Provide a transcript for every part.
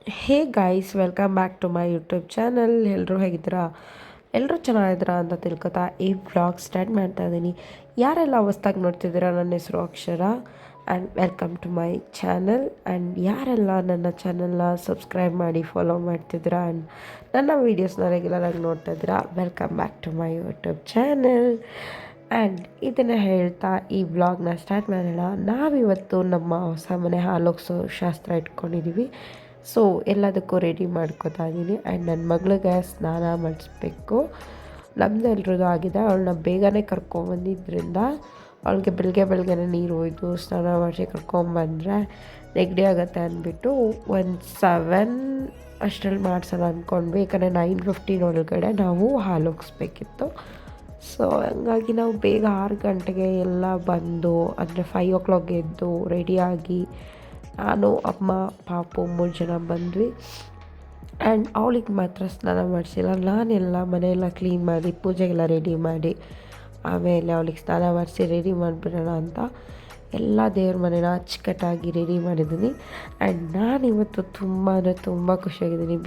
Hey guys welcome back to my YouTube channel. ಎಲ್ಲರೂ ಹೇಗಿದ್ದೀರಾ? ಎಲ್ಲರೂ ಚೆನ್ನಾಗಿದ್ದೀರಾ ಅಂತ ತಿಳ್ಕೊತಾ ಈ ವ್ಲಾಗ್ ಸ್ಟಾರ್ಟ್ ಮಾಡ್ತಾ ಇದ್ದೀನಿ. ಯಾರೆಲ್ಲ ಹೊಸ್ದಾಗಿ ನೋಡ್ತಿದ್ದೀರಾ, ನನ್ನ ಹೆಸರು Akshara and welcome to my channel. And ಯಾರೆಲ್ಲ ನನ್ನ ಚಾನಲ್ನ ಸಬ್ಸ್ಕ್ರೈಬ್ ಮಾಡಿ ಫಾಲೋ ಮಾಡ್ತಿದ್ದೀರಾ ಆ್ಯಂಡ್ ನನ್ನ ವೀಡಿಯೋಸ್ನ ರೆಗ್ಯುಲರಾಗಿ ನೋಡ್ತಾ ಇದ್ದೀರಾ, welcome back to my YouTube channel. And ಇದನ್ನು ಹೇಳ್ತಾ ಈ ವ್ಲಾಗ್ನ ಸ್ಟಾರ್ಟ್ ಮಾಡೋಣ. ನಾವಿವತ್ತು ನಮ್ಮ ಹೊಸ ಮನೆ ಹಾಲೋಗಿಸೋ ಶಾಸ್ತ್ರ ಇಟ್ಕೊಂಡಿದ್ದೀವಿ. ಸೊ ಎಲ್ಲದಕ್ಕೂ ರೆಡಿ ಮಾಡ್ಕೋತಾ ಇದ್ದೀನಿ. ಆ್ಯಂಡ್ ನನ್ನ ಮಗಳಿಗೆ ಸ್ನಾನ ಮಾಡಿಸ್ಬೇಕು. ನಮ್ಮದೆಲ್ರದ್ದು ಆಗಿದೆ. ಅವಳನ್ನ ಬೇಗನೆ ಕರ್ಕೊಂಬಂದಿದ್ದರಿಂದ ಅವಳಿಗೆ ಬೆಳಗ್ಗೆನೇ ನೀರು ಒಯ್ದು ಸ್ನಾನ ಮಾಡಿಸಿ ಕರ್ಕೊಂಬಂದರೆ ನೆಗಡಿ ಆಗುತ್ತೆ ಅಂದ್ಬಿಟ್ಟು 7 ಅಷ್ಟರಲ್ಲಿ ಮಾಡ್ಸೋಣ ಅಂದ್ಕೊಂಡ್ವಿ. ಯಾಕಂದರೆ 9:15 ಒಳಗಡೆ ನಾವು ಹಾಲು ಹೋಗಿಸ್ಬೇಕಿತ್ತು. ಸೊ ಹಂಗಾಗಿ ನಾವು ಬೇಗ 6 ಗಂಟೆಗೆ ಎಲ್ಲ ಬಂದು, ಅಂದರೆ 5 o'clock ಎದ್ದು ರೆಡಿಯಾಗಿ ನಾನು ಅಮ್ಮ ಪಾಪು 3 ಜನ ಬಂದ್ವಿ. ಆ್ಯಂಡ್ ಅವಳಿಗೆ ಮಾತ್ರ ಸ್ನಾನ ಮಾಡಿಸಿಲ್ಲ. ನಾನೆಲ್ಲ ಮನೆಯೆಲ್ಲ ಕ್ಲೀನ್ ಮಾಡಿ ಪೂಜೆಗೆಲ್ಲ ರೆಡಿ ಮಾಡಿ ಆಮೇಲೆ ಅವಳಿಗೆ ಸ್ನಾನ ಮಾಡಿಸಿ ರೆಡಿ ಮಾಡಿಬಿಡೋಣ ಅಂತ ಎಲ್ಲ ದೇವ್ರ ಮನೇನ ಅಚ್ಚುಕಟ್ಟಾಗಿ ರೆಡಿ ಮಾಡಿದ್ದೀನಿ. ಆ್ಯಂಡ್ ನಾನಿವತ್ತು ತುಂಬ ಖುಷಿಯಾಗಿದ್ದೀನಿ.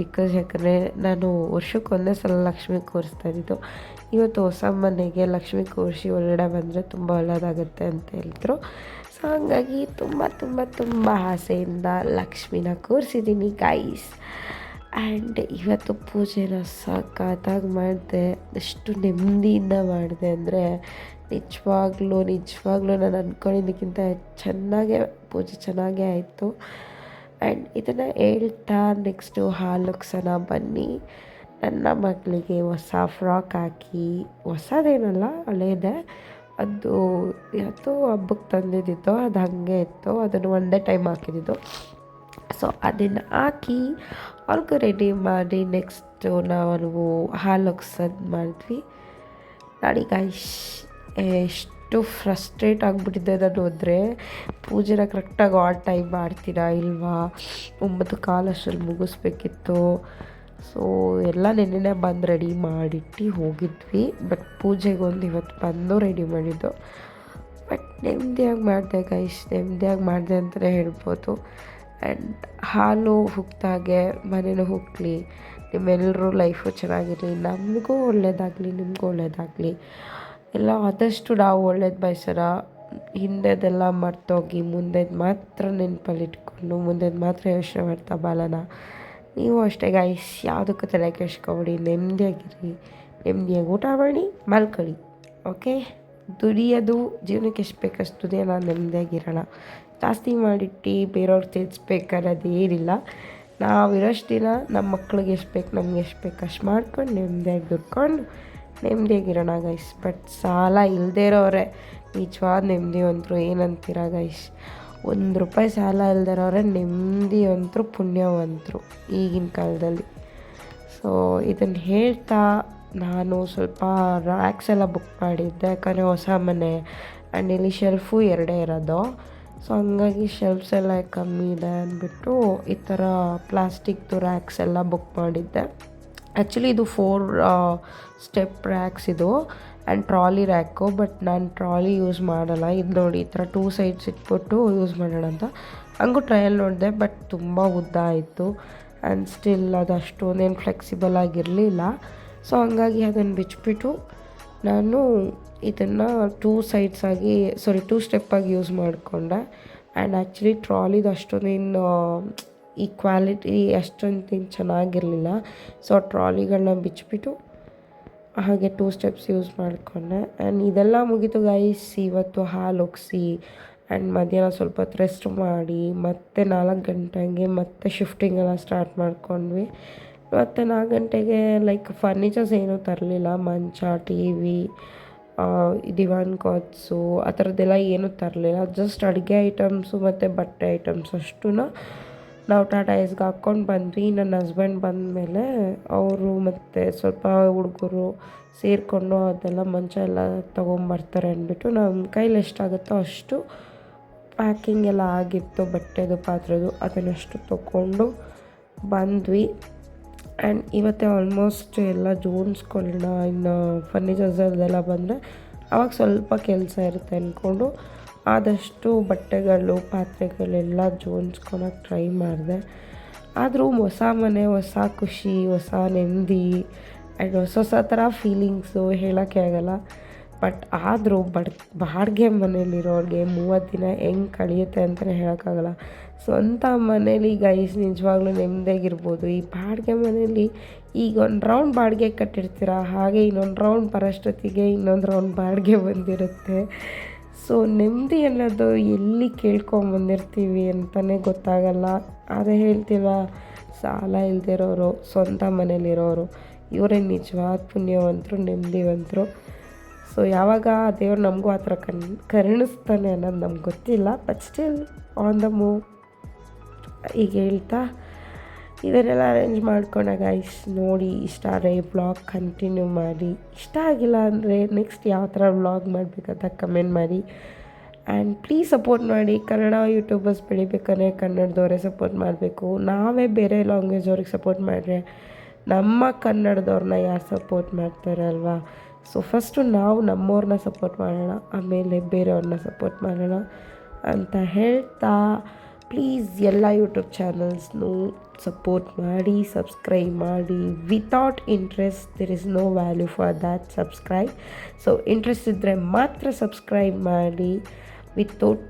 ಯಾಕಂದರೆ ನಾನು ವರ್ಷಕ್ಕೊಂದೇ ಸಲ ಲಕ್ಷ್ಮಿ ಕೂರಿಸ್ತಾ ಇದ್ದಿದ್ದು. ಇವತ್ತು ಹೊಸ ಮನೆಗೆ ಲಕ್ಷ್ಮಿ ಕೂರಿಸಿ ಒಳಗಡೆ ಬಂದರೆ ತುಂಬ ಒಳ್ಳೆಯದಾಗುತ್ತೆ ಅಂತ ಹೇಳಿದ್ರು. ಸೊ ಹಾಗಾಗಿ ತುಂಬ ಆಸೆಯಿಂದ ಲಕ್ಷ್ಮಿನ ಕೂರಿಸಿದ್ದೀನಿ ಗೈಸ್. ಆ್ಯಂಡ್ ಇವತ್ತು ಪೂಜೆನ ಸಖತ್ತಾಗಿ ಮಾಡಿದೆ. ಎಷ್ಟು ನೆಮ್ಮದಿಯಿಂದ ಮಾಡಿದೆ ಅಂದರೆ ನಿಜವಾಗ್ಲೂ ನಾನು ಅಂದ್ಕೊಂಡಿದ್ದಕ್ಕಿಂತ ಪೂಜೆ ಚೆನ್ನಾಗೇ ಆಯಿತು. ಆ್ಯಂಡ್ ಇದನ್ನು ಹೇಳ್ತಾ ನೆಕ್ಸ್ಟು ಹಾಲು ಉಗ್ಸೋಣ ಬನ್ನಿ. ನನ್ನ ಮಗಳಿಗೆ ಹೊಸ ಫ್ರಾಕ್ ಹಾಕಿ, ಹೊಸದೇನಲ್ಲ ಹಳೇದೆ, ಅದು ಯಾವತ್ತೋ ಹಬ್ಬಕ್ಕೆ ತಂದಿದ್ದು, ಅದು ಹಾಗೆ ಇತ್ತು, ಅದನ್ನು ಒಂದೇ ಟೈಮ್ ಹಾಕಿದ್ದು. ಸೊ ಅದನ್ನು ಹಾಕಿ ಅವ್ರಿಗೂ ರೆಡಿ ಮಾಡಿ ನೆಕ್ಸ್ಟು ನಾವು ಹಾಲು ಉಗ್ಸೋದು ಮಾಡಿದ್ವಿ. ನೋಡಿ ಗೈಸ್, ಎಷ್ಟು ಫ್ರಸ್ಟ್ರೇಟ್ ಆಗಿಬಿಟ್ಟಿದ್ದೆ ನಾನು. ಹೋದರೆ ಪೂಜೆನ ಕರೆಕ್ಟಾಗಿ ಟೈಮ್ ಮಾಡ್ತೀರಾ ಇಲ್ವಾ, 9:15 ಅಷ್ಟರಲ್ಲಿ ಮುಗಿಸ್ಬೇಕಿತ್ತು. ಸೊ ಎಲ್ಲ ನೆನ್ನೆನೇ ಬಂದು ರೆಡಿ ಮಾಡಿಟ್ಟು ಹೋಗಿದ್ವಿ. ಬಟ್ ಪೂಜೆಗೊಂದು ಇವತ್ತು ಬಂದು ರೆಡಿ ಮಾಡಿದ್ದು. ಬಟ್ ನೆಮ್ಮದಿಯಾಗಿ ಮಾಡಿದೆ ಗೈಸ್, ನೆಮ್ಮದಿಯಾಗಿ ಮಾಡಿದೆ ಅಂತಲೇ ಹೇಳ್ಬೋದು. ಆ್ಯಂಡ್ ಹಾಲು ಹುಗ್ದಾಗೆ ಮನೇನೂ ಹುಗ್ಲಿ, ನಿಮ್ಮೆಲ್ಲರೂ ಲೈಫು ಚೆನ್ನಾಗಿರಲಿ, ನಮಗೂ ಒಳ್ಳೆಯದಾಗಲಿ, ನಿಮಗೂ ಒಳ್ಳೆಯದಾಗಲಿ. ಎಲ್ಲ ಆದಷ್ಟು ನಾವು ಒಳ್ಳೇದು ಬಯಸೋಣ. ಹಿಂದೆದೆಲ್ಲ ಮರ್ತೋಗಿ ಮುಂದೆದು ಮಾತ್ರ ನೆನಪಲ್ಲಿ ಇಟ್ಕೊಂಡು ಮುಂದೆದು ಮಾತ್ರ ಯೋಚನೆ ಮಾಡ್ತಾ ಬಾಳೋಣ. ನೀವು ಅಷ್ಟೇ ಗೈಸ್, ಯಾವುದಕ್ಕೂ ತಲೆ ಕೆಡಿಸ್ಕೊಬೇಡಿ, ನೆಮ್ಮದಿಯಾಗಿರಿ, ನೆಮ್ಮದಿಯಾಗಿ ಊಟ ಮಾಡಿ ಮಲ್ಕೊಳ್ಳಿ. ಓಕೆ, ದುಡಿಯೋದು ಜೀವನಕ್ಕೆ ಎಷ್ಟು ಬೇಕಷ್ಟು ದುಡಿಯೋಣ, ನೆಮ್ಮದಿಯಾಗಿರೋಣ. ಜಾಸ್ತಿ ಮಾಡಿಟ್ಟು ಬೇರೆಯವ್ರಿಗೆ ತಿಳಿಸ್ಬೇಕನ್ನೋದು ಏನಿಲ್ಲ. ನಾವಿರೋಷ್ಟು ದಿನ ನಮ್ಮ ಮಕ್ಳಿಗೆ ಎಷ್ಟು ಬೇಕು, ನಮ್ಗೆ ಎಷ್ಟು ಬೇಕು ಅಷ್ಟು ಮಾಡ್ಕೊಂಡು ನೆಮ್ಮದಿಯಾಗಿ ದುಡ್ಕೊಂಡು ನೆಮ್ಮದಿಯಾಗಿರೋಣ ಗೈಸ್. ಬಟ್ ಸಾಲ ಇಲ್ಲದೇ ಇರೋರೆ ನಿಜವಾದ ನೆಮ್ಮದಿವಂತರು. ಏನಂತೀರ ಗೈಸ್? ₹1 ಸಾಲ ಇಲ್ದಿರೋರೆ ನೆಮ್ಮದಿವಂತರು, ಪುಣ್ಯವಂತರು ಈಗಿನ ಕಾಲದಲ್ಲಿ. ಸೊ ಇದನ್ನು ಹೇಳ್ತಾ ನಾನು ಸ್ವಲ್ಪ ರ್ಯಾಕ್ಸ್ ಎಲ್ಲ ಬುಕ್ ಮಾಡಿದ್ದೆ. ಯಾಕಂದರೆ ಹೊಸ ಮನೆ ಆ್ಯಂಡ್ ಇಲ್ಲಿ ಶೆಲ್ಫು 2 ಇರೋದು. ಸೊ ಹಂಗಾಗಿ ಶೆಲ್ಫ್ಸ್ ಎಲ್ಲ ಕಮ್ಮಿ ಇದೆ ಅಂದ್ಬಿಟ್ಟು ಈ ಥರ ಪ್ಲಾಸ್ಟಿಕ್ದು ರ್ಯಾಕ್ಸ್ ಎಲ್ಲ ಬುಕ್ ಮಾಡಿದ್ದೆ. ಆ್ಯಕ್ಚುಲಿ ಇದು 4 ಸ್ಟೆಪ್ ರ್ಯಾಕ್ಸ್ ಇದು ಆ್ಯಂಡ್ ಟ್ರಾಲಿ ರ್ಯಾಕು. ಬಟ್ ನಾನು ಟ್ರಾಲಿ ಯೂಸ್ ಮಾಡೋಲ್ಲ. ಇದು ನೋಡಿ, ಈ ಥರ 2 ಸೈಡ್ಸ್ ಇಟ್ಬಿಟ್ಟು ಯೂಸ್ ಮಾಡೋಣ ಅಂತ ಹಂಗೂ ಟ್ರಯಲ್ ನೋಡಿದೆ. ಬಟ್ ತುಂಬ ಉದ್ದ ಆಯಿತು ಆ್ಯಂಡ್ ಸ್ಟಿಲ್ ಅದು ಅಷ್ಟೊಂದೇನು ಫ್ಲೆಕ್ಸಿಬಲ್ ಆಗಿರಲಿಲ್ಲ. ಸೊ ಹಂಗಾಗಿ ಅದನ್ನು ಬಿಚ್ಚಿಬಿಟ್ಟು ನಾನು ಇದನ್ನು 2 ಸ್ಟೆಪ್ಪಾಗಿ ಯೂಸ್ ಮಾಡಿಕೊಂಡೆ. ಆ್ಯಂಡ್ ಆ್ಯಕ್ಚುಲಿ ಟ್ರಾಲಿದು ಅಷ್ಟೊಂದೇನು ಈ ಕ್ವಾಲಿಟಿ ಅಷ್ಟೊಂದು ಚೆನ್ನಾಗಿರಲಿಲ್ಲ. ಸೊ ಟ್ರಾಲಿಗಳನ್ನ ಬಿಚ್ಚಿಬಿಟ್ಟು ಹಾಗೆ 2 ಸ್ಟೆಪ್ಸ್ ಯೂಸ್ ಮಾಡಿಕೊಂಡೆ. ಆ್ಯಂಡ್ ಇದೆಲ್ಲ ಮುಗೀತು ಗೈಸ್. ಇವತ್ತು ಹಾಲು ಒಗ್ಸಿ ಆ್ಯಂಡ್ ಮಧ್ಯಾಹ್ನ ಸ್ವಲ್ಪ ಹೊತ್ತು ರೆಸ್ಟ್ ಮಾಡಿ ಮತ್ತೆ 4 ಗಂಟೆಗೆ ಮತ್ತೆ ಶಿಫ್ಟಿಂಗ್ ಎಲ್ಲ ಸ್ಟಾರ್ಟ್ ಮಾಡ್ಕೊಂಡ್ವಿ. ಮತ್ತು 4 ಗಂಟೆಗೆ ಲೈಕ್ ಫರ್ನಿಚರ್ಸ್ ಏನೂ ತರಲಿಲ್ಲ. ಮಂಚ, TV, ದಿವಾನ್ ಕಾಟ್ಸು ಆ ಥರದ್ದೆಲ್ಲ ಏನೂ ತರಲಿಲ್ಲ. ಜಸ್ಟ್ ಅಡುಗೆ ಐಟಮ್ಸು ಮತ್ತು ಬಟ್ಟೆ ಐಟಮ್ಸ್ ಅಷ್ಟೂ ನಾವು ಟಾಟಾ ಏಸ್ಗೆ ಹಾಕ್ಕೊಂಡು ಬಂದ್ವಿ. ನನ್ನ ಹಸ್ಬೆಂಡ್ ಬಂದಮೇಲೆ ಅವರು ಮತ್ತು ಸ್ವಲ್ಪ ಹುಡುಗರು ಸೇರಿಕೊಂಡು ಅದೆಲ್ಲ ಮಂಚ ಎಲ್ಲ ತೊಗೊಂಬರ್ತಾರೆ ಅಂದ್ಬಿಟ್ಟು ನಮ್ಮ ಕೈಲಿ ಎಷ್ಟಾಗುತ್ತೋ ಅಷ್ಟು ಪ್ಯಾಕಿಂಗ್ ಎಲ್ಲ ಆಗಿತ್ತು. ಬಟ್ಟೆದು ಪಾತ್ರೆದು ಅದನ್ನಷ್ಟು ತೊಗೊಂಡು ಬಂದ್ವಿ. ಆ್ಯಂಡ್ ಇವತ್ತೇ ಆಲ್ಮೋಸ್ಟ್ ಎಲ್ಲ ಜೋಡಿಸ್ಕೊಳ್ಳೋಣ. ಇನ್ನು ಫರ್ನಿಚರ್ಸಲ್ಲೆಲ್ಲ ಬಂದರೆ ಆವಾಗ ಸ್ವಲ್ಪ ಕೆಲಸ ಇರುತ್ತೆ ಅಂದ್ಕೊಂಡು ಆದಷ್ಟು ಬಟ್ಟೆಗಳು ಪಾತ್ರೆಗಳೆಲ್ಲ ಜೋಡಿಸ್ಕೊಳಕ್ಕೆ ಟ್ರೈ ಮಾಡಿದೆ. ಆದರೂ ಹೊಸ ಮನೆ, ಹೊಸ ಖುಷಿ, ಹೊಸ ನೆಮ್ಮದಿ ಆ್ಯಂಡ್ ಹೊಸ ಹೊಸ ಥರ ಫೀಲಿಂಗ್ಸು ಹೇಳೋಕ್ಕೆ ಆಗಲ್ಲ. ಬಟ್ ಆದರೂ ಬಾಡಿಗೆ ಮನೇಲಿರೋರಿಗೆ 30 ದಿನ ಹೆಂಗೆ ಕಳೆಯುತ್ತೆ ಅಂತಲೇ ಹೇಳೋಕ್ಕಾಗಲ್ಲ. ಸ್ವಂತ ಮನೇಲಿ ಗೈಸ್ ನಿಜವಾಗ್ಲೂ ನೆಮ್ಮದಿಯಾಗಿರ್ಬೋದು. ಈ ಬಾಡಿಗೆ ಮನೇಲಿ ಈಗ ಒಂದು ರೌಂಡ್ ಬಾಡಿಗೆ ಕಟ್ಟಿರ್ತೀರ, ಹಾಗೆ ಇನ್ನೊಂದು ರೌಂಡ್ ಬರೋಷ್ಟೊತ್ತಿಗೆ ಇನ್ನೊಂದು ರೌಂಡ್ ಬಾಡಿಗೆ ಬಂದಿರುತ್ತೆ. ಸೊ ನೆಮ್ಮದಿ ಅನ್ನೋದು ಎಲ್ಲಿ ಕೇಳ್ಕೊಂಬಂದಿರ್ತೀವಿ ಅಂತಲೇ ಗೊತ್ತಾಗಲ್ಲ. ಅದೇ ಹೇಳ್ತೀವ, ಸಾಲ ಇಲ್ದಿರೋರು, ಸ್ವಂತ ಮನೇಲಿರೋರು ಇವರೇ ನಿಜವಾದ ಪುಣ್ಯವಂತರು, ನೆಮ್ಮದಿವಂತರು. ಸೊ ಯಾವಾಗ ದೇವ್ರು ನಮಗೂ ಆ ಥರ ಕರುಣಿಸ್ತಾನೆ ಅನ್ನೋದು ನಮ್ಗೆ ಗೊತ್ತಿಲ್ಲ. But still on the move ಈಗ ಹೇಳ್ತಾ ಇದನ್ನೆಲ್ಲ ಅರೇಂಜ್ ಮಾಡ್ಕೊಂಡ ಗೈಸ್. ನೋಡಿ, ಇಷ್ಟ ಆದರೆ ವ್ಲಾಗ್ ಕಂಟಿನ್ಯೂ ಮಾಡಿ, ಇಷ್ಟ ಆಗಿಲ್ಲ ಅಂದರೆ ನೆಕ್ಸ್ಟ್ ಯಾವ ಥರ ವ್ಲಾಗ್ ಮಾಡಬೇಕಂತ ಕಮೆಂಟ್ ಮಾಡಿ. ಆ್ಯಂಡ್ ಪ್ಲೀಸ್ ಸಪೋರ್ಟ್ ಮಾಡಿ. ಕನ್ನಡ ಯೂಟ್ಯೂಬರ್ಸ್ ಬೆಳಿಬೇಕಂದ್ರೆ ಕನ್ನಡದವರೇ ಸಪೋರ್ಟ್ ಮಾಡಬೇಕು. ನಾವೇ ಬೇರೆ ಲ್ಯಾಂಗ್ವೇಜ್ ಅವ್ರಿಗೆ ಸಪೋರ್ಟ್ ಮಾಡಿದ್ರೆ ನಮ್ಮ ಕನ್ನಡದವ್ರನ್ನ ಯಾರು ಸಪೋರ್ಟ್ ಮಾಡ್ತಾರೆ ಅಲ್ವಾ? ಸೊ ಫಸ್ಟು ನಾವು ನಮ್ಮವ್ರನ್ನ ಸಪೋರ್ಟ್ ಮಾಡೋಣ, ಆಮೇಲೆ ಬೇರೆಯವ್ರನ್ನ ಸಪೋರ್ಟ್ ಮಾಡೋಣ ಅಂತ ಹೇಳ್ತಾ, ಪ್ಲೀಸ್ ಎಲ್ಲ ಯೂಟ್ಯೂಬ್ ಚಾನಲ್ಸ್ನೂ ಸಪೋರ್ಟ್ ಮಾಡಿ, ಸಬ್ಸ್ಕ್ರೈಬ್ ಮಾಡಿ. Without interest there is no value for that subscribe. So interest ಇದ್ದರೆ ಮಾತ್ರ ಸಬ್ಸ್ಕ್ರೈಬ್ ಮಾಡಿ. Without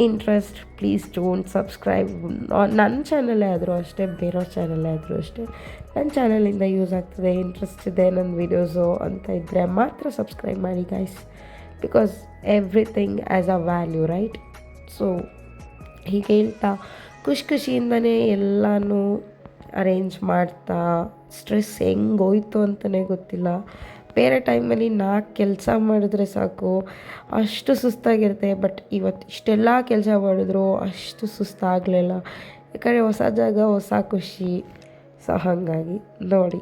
interest please don't subscribe. ನನ್ನ ಚಾನಲೇ ಆದರೂ ಅಷ್ಟೇ, ಬೇರೆಯವ್ರ ಚಾನಲೇ ಆದರೂ ಅಷ್ಟೇ, ನನ್ನ ಚಾನಲಿಂದ ಯೂಸ್ ಆಗ್ತದೆ, ಇಂಟ್ರೆಸ್ಟ್ ಇದೆ ನನ್ನ ವೀಡಿಯೋಸು ಅಂತ ಇದ್ದರೆ ಮಾತ್ರ ಸಬ್ಸ್ಕ್ರೈಬ್ ಮಾಡಿ guys. Because everything as a value, right? So ಹೀಗೆ ಹೇಳ್ತಾ ಖುಷಿಯಿಂದನೇ ಎಲ್ಲನೂ ಅರೇಂಜ್ ಮಾಡ್ತಾ, ಸ್ಟ್ರೆಸ್ ಹೆಂಗೋಯ್ತು ಅಂತಲೇ ಗೊತ್ತಿಲ್ಲ. ಬೇರೆ ಟೈಮಲ್ಲಿ 4 ಕೆಲಸ ಮಾಡಿದ್ರೆ ಸಾಕು, ಅಷ್ಟು ಸುಸ್ತಾಗಿರುತ್ತೆ. ಬಟ್ ಇವತ್ತು ಇಷ್ಟೆಲ್ಲ ಕೆಲಸ ಮಾಡಿದ್ರು ಅಷ್ಟು ಸುಸ್ತಾಗಲಿಲ್ಲ, ಯಾಕಂದರೆ ಹೊಸ ಜಾಗ, ಹೊಸ ಖುಷಿ. ಸೊ ಹಾಗಾಗಿ ನೋಡಿ.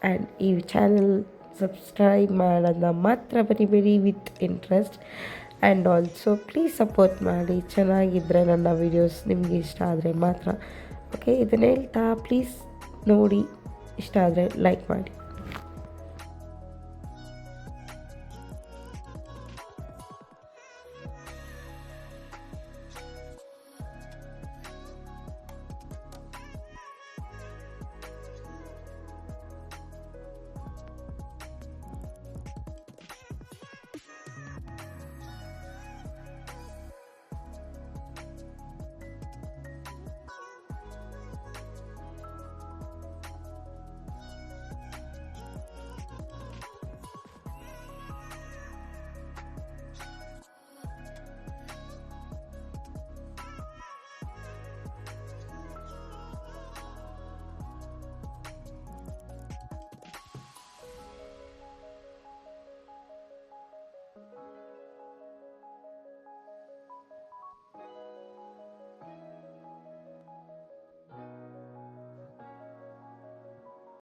ಆ್ಯಂಡ್ ಈ ಚಾನಲ್ ಸಬ್ಸ್ಕ್ರೈಬ್ ಮಾಡೋದನ್ನ ಮಾತ್ರ ಬರಿಬೇಡಿ, with interest. And also please support ಮಾಡಿ. ಚೆನ್ನಾಗಿದ್ದರೆ ನನ್ನ ವೀಡಿಯೋಸ್ ನಿಮಗೆ ಇಷ್ಟ ಆದರೆ ಮಾತ್ರ. ಓಕೆ, ಇದನ್ನ ಹೇಳ್ತಾ ಪ್ಲೀಸ್ ನೋಡಿ, ಇಷ್ಟ ಆದರೆ ಲೈಕ್ ಮಾಡಿ.